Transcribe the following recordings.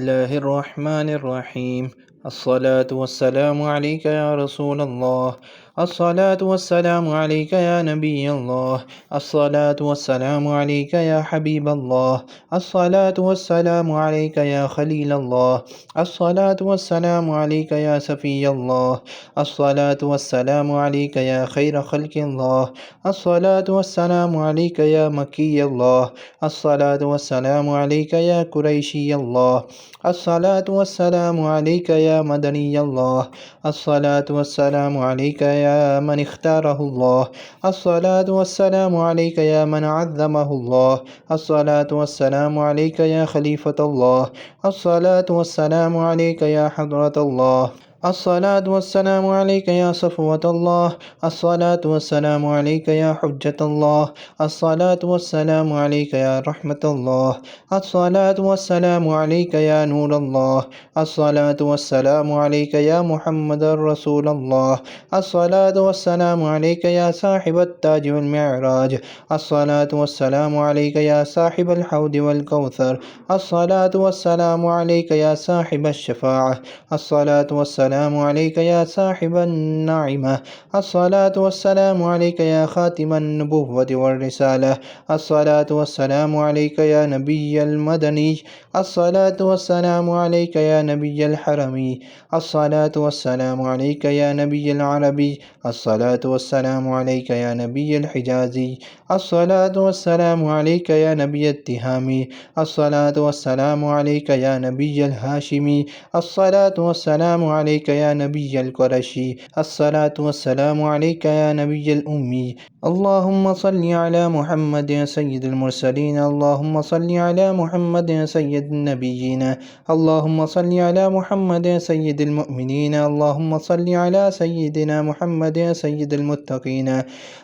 الله الرحمن الرحيم. الصلاة والسلام عليك يا رسول الله. الصلاة والسلام عليك يا نبي الله. الصلاة والسلام عليك يا حبيب الله. الصلاة والسلام عليك يا خليل الله. الصلاة والسلام عليك يا سفي الله. الصلاة والسلام عليك يا خير خلق الله. الصلاة والسلام عليك يا مكي الله. الصلاة والسلام عليك يا قريشي الله. الصلاة والسلام عليك يا مدني الله. الصلاة والسلام عليك يا من اختاره الله. الصلاة والسلام عليك يا من عظمه الله. الصلاة والسلام عليك يا خليفة الله. الصلاة والسلام عليك يا حضرة الله. الصلاة والسلام عليك يا صفوة الله. الصلاة والسلام عليك يا حجة الله. الصلاة والسلام عليك يا رحمة الله. الصلاة والسلام عليك يا نور الله. الصلاة والسلام عليك يا محمد رسول الله. الصلاة والسلام عليك يا صاحب التاج والمعراج. الصلاة والسلام عليك يا صاحب الحوض والكوثر. الصلاة والسلام عليك يا صاحب الشفاعة. الصلاة والسلام عليك يا صاحب النعمة. الصلاة والسلام عليك يا خاتم النبوة والرسالة. الصلاة والسلام عليك يا نبي المدني. الصلاة والسلام عليك يا نبي الحرمي. الصلاة والسلام عليك يا نبي العربي. الصلاة والسلام عليك يا نبي الحجازي. الصلاة والسلام عليك يا نبي التهامي. الصلاة والسلام عليك يا نبي الهاشمي. الصلاة والسلام عليك يا نبي القرشي. الصلاة والسلام عليك يا نبي الأمي. اللهم صل على محمد سيد المرسلين. اللهم صل على محمد سيد النبيين. اللهم صل على محمد سيد المؤمنين. اللهم صل على سيدنا محمد سيد المتقين.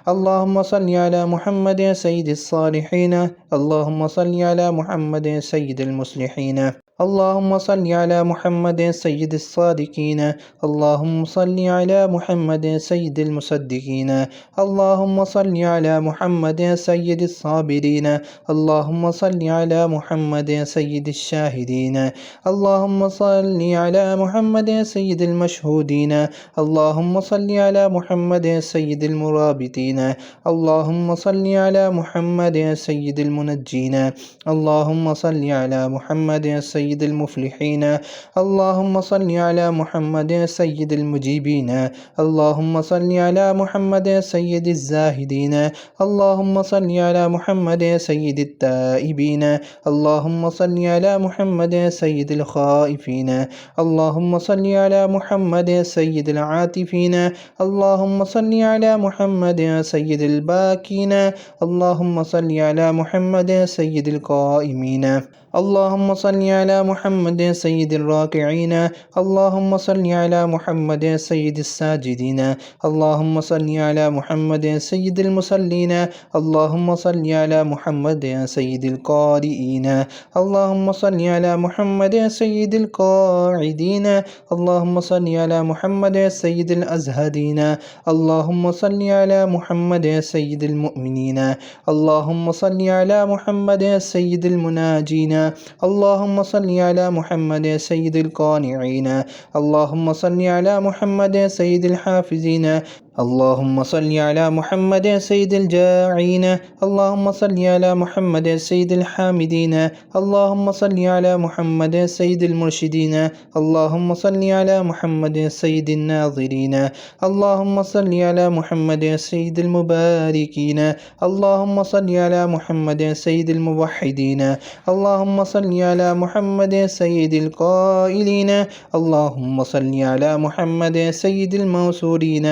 اللهم صل على محمد سيد الصالحين. اللهم صل على محمد سيد المصلحين. اللهم صل على محمد سيد الصادقين. اللهم صل على محمد سيد المصدقين. اللهم صل على محمد سيد الصابرين. اللهم صل على محمد سيد الشاهدين. اللهم صل على محمد سيد المشهودين. اللهم صل على محمد سيد المرابطين. اللهم صل على محمد سيد المنجين. اللهم صل على محمد سيد المفلحين. اللهم صل على محمد سيد المجيبين. اللهم صل على محمد سيد الزاهدين. اللهم صل على محمد سيد التائبين. اللهم صل على محمد سيد الخائفين. اللهم صل على محمد سيد العاطفين. اللهم صل على محمد سيد الباكين. اللهم صل على محمد سيد القائمين. اللهم صل على محمد سيد الراكعين. اللهم صل على محمد سيد الساجدين. اللهم صل على محمد سيد المصلين. اللهم صل على محمد سيد القارئين. اللهم صل على محمد سيد القاعدين. اللهم صل على محمد سيد الأزهدين. اللهم صل على محمد سيد المؤمنين. اللهم صل على محمد سيد المناجين. اللهم صل على محمد سيد القانعين. اللهم صل على محمد سيد الحافظين. اللهم صل على محمد سيد الجاعين. اللهم صل على محمد سيد الحامدين. اللهم صل على محمد سيد المرشدين. اللهم صل على محمد سيد الناظرين. اللهم صل على محمد سيد المباركين. اللهم صل على محمد سيد الموحدين. اللهم صل على محمد سيد القائلين. اللهم صل على محمد سيد الموصولين.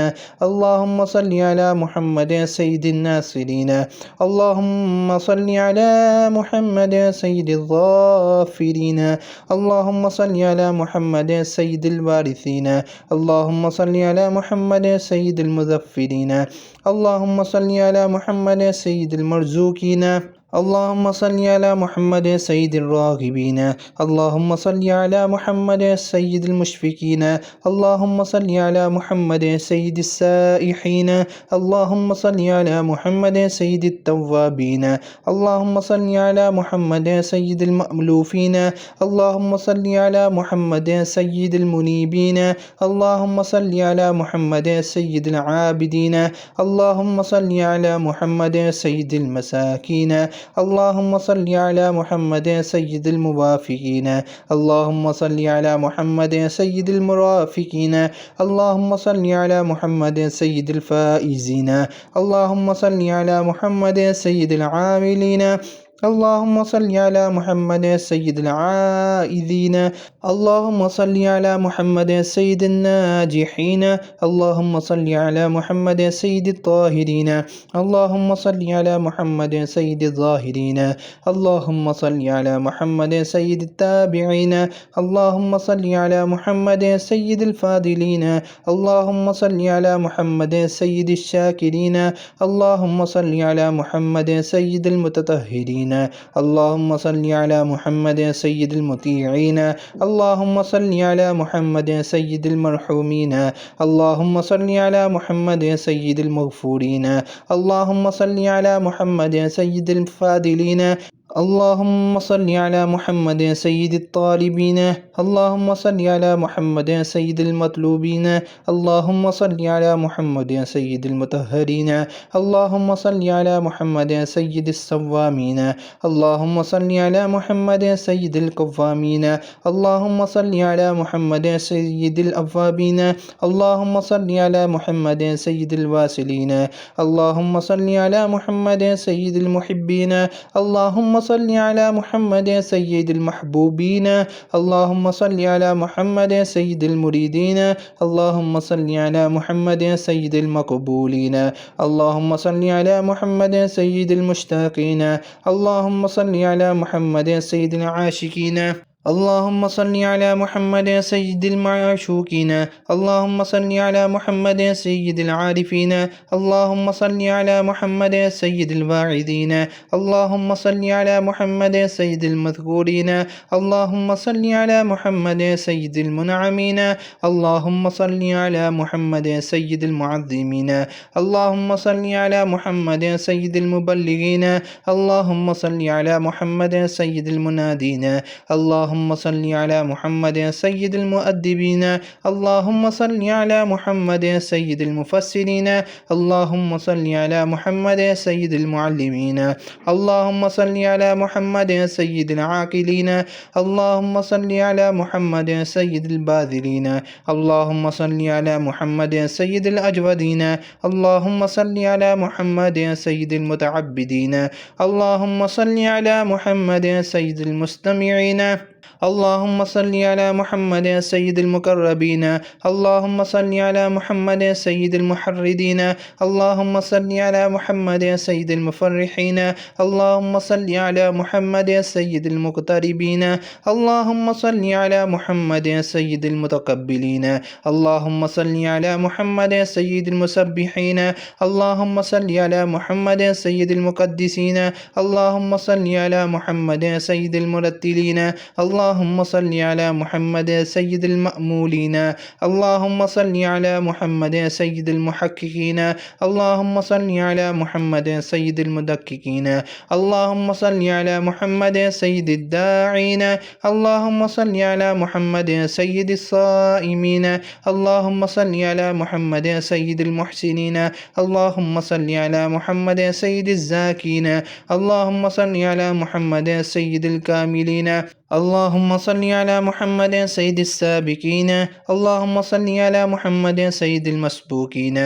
اللهم صل على محمد سيد الناصرين. اللهم صل على محمد سيد الظافرين. اللهم صل على محمد سيد الوارثين. اللهم صل على محمد سيد المظفرين. اللهم صل على محمد سيد المرزوقين. اللهم صل على محمد سيد الراغبين. اللهم صل على محمد سيد المشفقين. اللهم صل على محمد سيد السائحين. اللهم صل على محمد سيد التوابين. اللهم صل على محمد سيد المألوفين. اللهم صل على محمد سيد المنيبين. اللهم صل على محمد سيد العابدين. اللهم صل على محمد سيد المساكين. اللهم صل على محمد سيد الموافقين. اللهم صل على محمد سيد المرافقين. اللهم صل على محمد سيد الفائزين. اللهم صل على محمد سيد العاملين. اللهم صل على محمد سيد العائذين. اللهم صل على محمد سيد الناجحين. اللهم صل على محمد سيد الطاهرين. اللهم صل على محمد سيد الظاهرين. اللهم صل على محمد سيد التابعين. اللهم صل على محمد سيد الفاضلين. اللهم صل على محمد سيد الشاكرين. اللهم صل على محمد سيد المتطهرين. اللهم صل على محمد سيد المطيعين. اللهم صل على محمد سيد المرحومين. اللهم صل على محمد سيد المغفورين. اللهم صل على محمد سيد الفاضلين. اللهم صل على محمد سيد الطالبين. اللهم صل على محمد سيد المطلوبين. اللهم صل على محمد سيد المطهرين. اللهم صل على محمد سيد الصوامين. اللهم صل على محمد سيد القوامين. اللهم صل على محمد سيد الأوابين. اللهم صل على محمد سيد الواصلين. اللهم صل على محمد سيد المحبين. اللهم صل على محمد سيد المحبوبين. اللهم صل على محمد سيد المريدين. اللهم صل على محمد سيد المقبولين. اللهم صل على محمد سيد المشتاقين. اللهم صل على محمد سيد العاشقين. اللهم صل على محمد سيد المعشوقين. اللهم صل على محمد سيد العارفين. اللهم صل على محمد سيد الواعظين. اللهم صل على محمد سيد المذكورين. اللهم صل على محمد سيد المنعمين. اللهم صل على محمد سيد المعظمين. اللهم صل على محمد سيد المبلغين. اللهم صل على محمد سيد المنادين. اللهم صل على محمد سيد المؤدبين. اللهم صل على محمد سيد المفسرين. اللهم صل على محمد سيد المعلمين. اللهم صل على محمد سيد العاقلين. اللهم صل على محمد سيد الباذلين. اللهم صل على محمد سيد الأجودين. اللهم صل على محمد سيد المتعبدين. اللهم صل على محمد سيد المستمعين. اللهم صل على محمد سيد المقربين. اللهم صل على محمد سيد المحردين. اللهم صل على محمد سيد المفرحين. اللهم صل على محمد سيد المقتربين. اللهم صل على محمد سيد المتقبلين. اللهم صل على محمد سيد المسبحين. اللهم صل على محمد سيد المقدسين. اللهم صل على محمد سيد المرتلين. اللهم صل على محمد سيد المأمولين. اللهم صل على محمد سيد المحققين. اللهم صل على محمد سيد المدققين. اللهم صل على محمد سيد الداعين. اللهم صل على محمد سيد الصائمين. اللهم صل على محمد سيد المحسنين. اللهم صل على محمد سيد الزاكين. اللهم صل على محمد سيد الكاملين. اللهم صل على محمد سيد السابقين. اللهم صل على محمد سيد المسبوقين.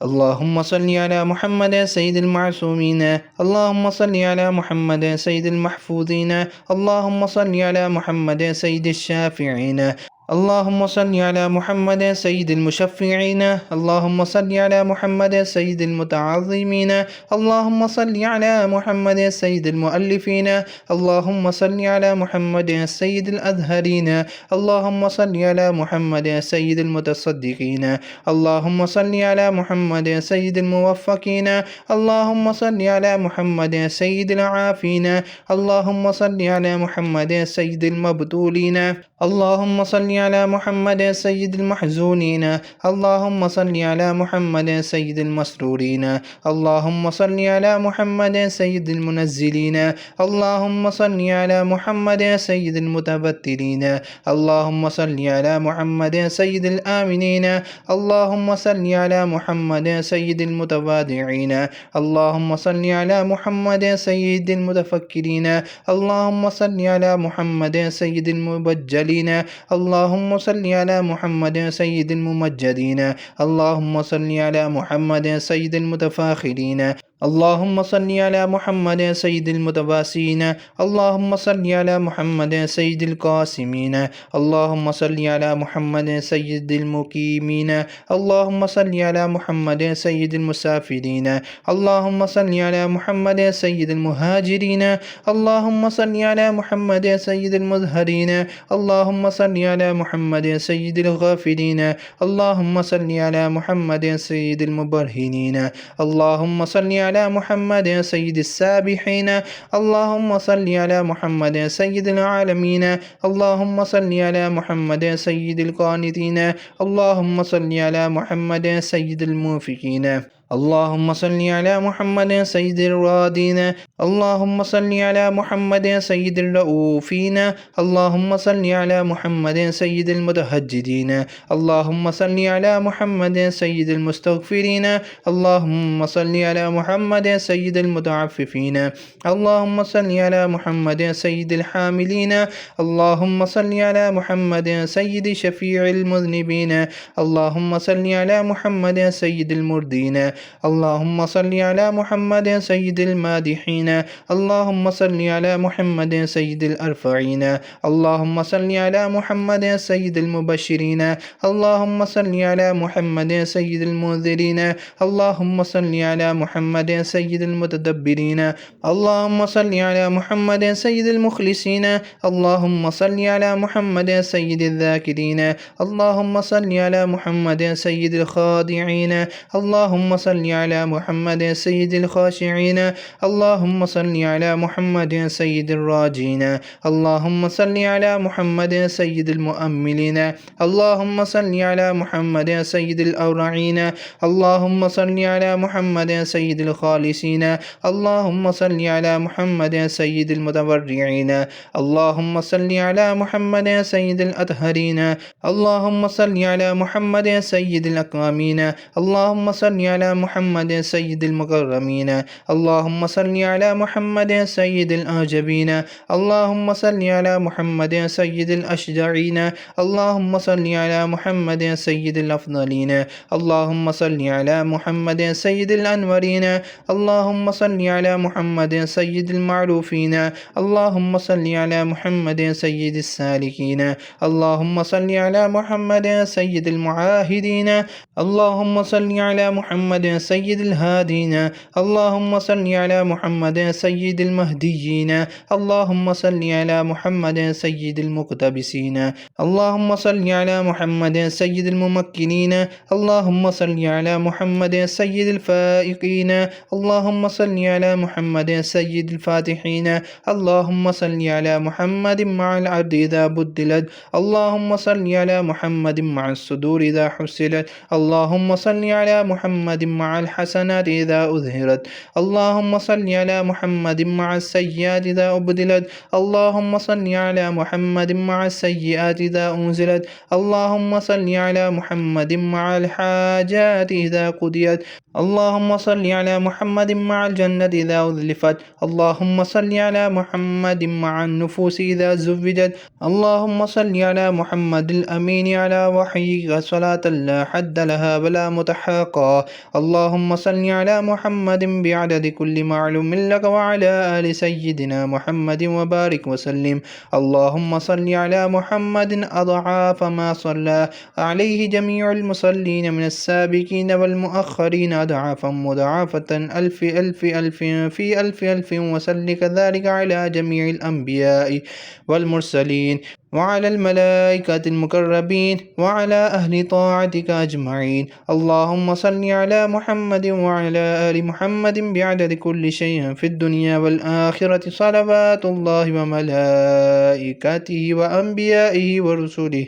اللهم صل على محمد سيد المعصومين. اللهم صل على محمد سيد المحفوظين. اللهم صل على محمد سيد الشافعين. اللهم صل على محمد سيد المشفعين. اللهم صل على محمد سيد المتعظمين. اللهم صل على محمد سيد المؤلفين. اللهم صل على محمد سيد الأزهرين. اللهم صل على محمد سيد المتصدقين. اللهم صل على محمد سيد الموفقين. اللهم صل على محمد سيد العافين. اللهم صل على محمد سيد المبتولين. اللهم صل على محمد سيد المحزونين. اللهم صل على محمد سيد المسرورين. اللهم صل على محمد سيد المنزلين. اللهم صل على محمد سيد المتبتلين. اللهم صل على محمد سيد الآمنين. اللهم صل على محمد سيد المتواضعين. اللهم صل على محمد سيد المتفكرين. اللهم صل على محمد سيد المبجلين. اللهم صل على محمد سيد الممجدين. اللهم صل على محمد سيد المتفاخرين. اللهم صل على محمد سيد المتباسين. اللهم صل على محمد سيد القاسمين. اللهم صل على محمد سيد المقيمين. اللهم صل على محمد سيد المسافرين. اللهم صل على محمد سيد المهاجرين. اللهم صل على محمد سيد المظهرين. اللهم صل على محمد سيد الغافلين. اللهم صل على محمد سيد المبرهنين. اللهم صل على محمد سيد السابحين. اللهم صل على محمد سيد العالمين. اللهم صل على محمد سيد القانتين. اللهم صل على محمد سيد الموفقين. اللهم صل على محمد سيد الرادين. اللهم صل على محمد سيد الرؤوفين. اللهم صل على محمد سيد المتهجدين. اللهم صل على محمد سيد المستغفرين. اللهم صل على محمد سيد المتعففين. اللهم صل على محمد سيد الحاملين. اللهم صل على محمد سيد شفيع المذنبين. اللهم صل على محمد سيد المردين. اللهم صل على محمد سيد المادحين. اللهم صل على محمد سيد الأرفعين. اللهم صل على محمد سيد المبشرين. اللهم صل على محمد سيد المنذرين. اللهم صل على محمد سيد المتدبرين. اللهم صل على محمد سيد المخلصين. اللهم صل على محمد سيد الذاكرين. اللهم صل على محمد سيد الخاضعين. اللهم صل على محمد سيد الخاشعين. اللهم صل على محمد سيد الراجين. اللهم صل على محمد سيد المؤملين. اللهم صل على محمد سيد الأورعين. اللهم صل على محمد سيد الخالصين. اللهم صل على محمد سيد المتورعين. اللهم صل على محمد سيد الأطهرين. اللهم صل على محمد سيد الأكرمين. اللهم صل على محمد سيد المكرمين. اللهم صل على محمد سيد الأعجبين. اللهم صل على محمد سيد الأشجعين. اللهم صل على محمد سيد الأفضلين. اللهم صل على محمد سيد الأنورين. اللهم صل على محمد سيد المعروفين. اللهم صل على محمد سيد السالكين. اللهم صل على محمد سيد المعاهدين. اللهم صل على محمد سيد الهادين. اللهم صل على محمد سيد المهديين. اللهم صل على محمد سيد المقتبسين. اللهم صل على محمد سيد الممكنين. اللهم صل على محمد سيد الفائقين. اللهم صل على محمد سيد الفاتحين. اللهم صل على محمد مع العبد إذا بدلت. اللهم صل على محمد مع الصدور إذا حسلت. اللهم صل على محمد مع الحسنات إذا أظهرت. اللهم صل على محمد مع السيئات إذا أبدلت. اللهم صل على محمد مع السيئات إذا أنزلت. اللهم صل على محمد مع الحاجات إذا قضيت. اللهم صل على محمد مع الجنة إذا أزلفت. اللهم صل على محمد مع النفوس إذا زوجت. اللهم صل على محمد الأمين على وحيك صلاة لا حد لها ولا متحاقى. اللهم صل على محمد بعدد كل معلوم لك وعلى آل سيدنا محمد وبارك وسلم. اللهم صل على محمد أضعاف ما صلى عليه جميع المصلين من السابقين والمؤخرين أضعافا مضاعفة ألف ألف ألف في ألف ألف وسل كذلك على جميع الأنبياء والمرسلين وعلى الملائكة المقربين وعلى أهل طاعتك أجمعين. اللهم صل على محمد وعلى آل محمد بعدد كل شيء في الدنيا والآخرة صلوات الله وملائكته وأنبيائه ورسله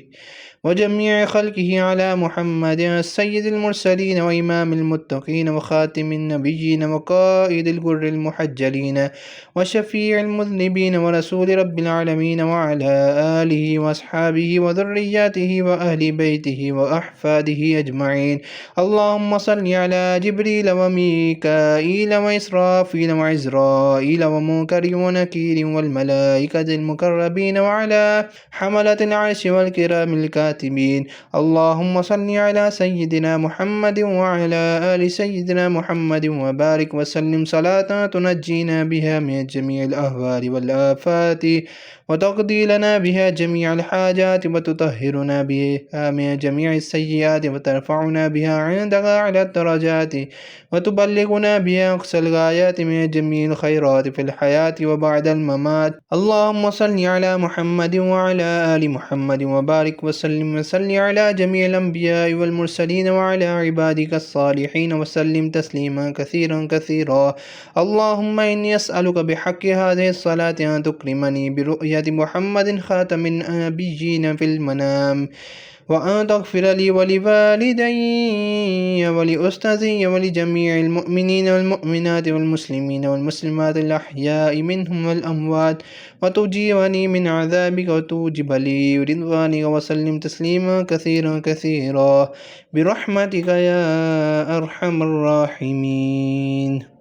وجميع خلقه على محمد السيد المرسلين وإمام المتقين وخاتم النبيين وقائد الغر المحجلين وشفيع المذنبين ورسول رب العالمين وعلى آله وأصحابه وذرياته وأهل بيته وأحفاده أجمعين. اللهم صل على جبريل وميكائيل وإسرافيل وعزرائيل ومنكر ونكير والملائكة المقربين وعلى حملة العرش والكرام الكاتبين. اللهم صل على سيدنا محمد وعلى آل سيدنا محمد وبارك وسلم صلاة تنجينا بها من جميع الأهوال والآفات وتقضي لنا بها جميع الحاجات وتطهرنا بها من جميع السيئات وترفعنا بها عندك أعلى الدرجات وتبلغنا بها أقصى الغايات من جميع الخيرات في الحياة وبعد الممات. اللهم صل على محمد وعلى آل محمد وبارك وسلم وصل على جميع الأنبياء والمرسلين وعلى عبادك الصالحين وسلم تسليما كثيرا كثيرا. اللهم إني أسألك بحق هذه الصلاة أن تكرمني برؤية محمد خاتم النبيين في المنام وأن تغفر لي ولوالدي ولأستاذي ولجميع المؤمنين والمؤمنات والمسلمين والمسلمات الأحياء منهم والأموات وتجيرني من عذابك وتوجب لي رضوانك وسلم تسليما كثيرا كثيرا برحمتك يا أرحم الراحمين.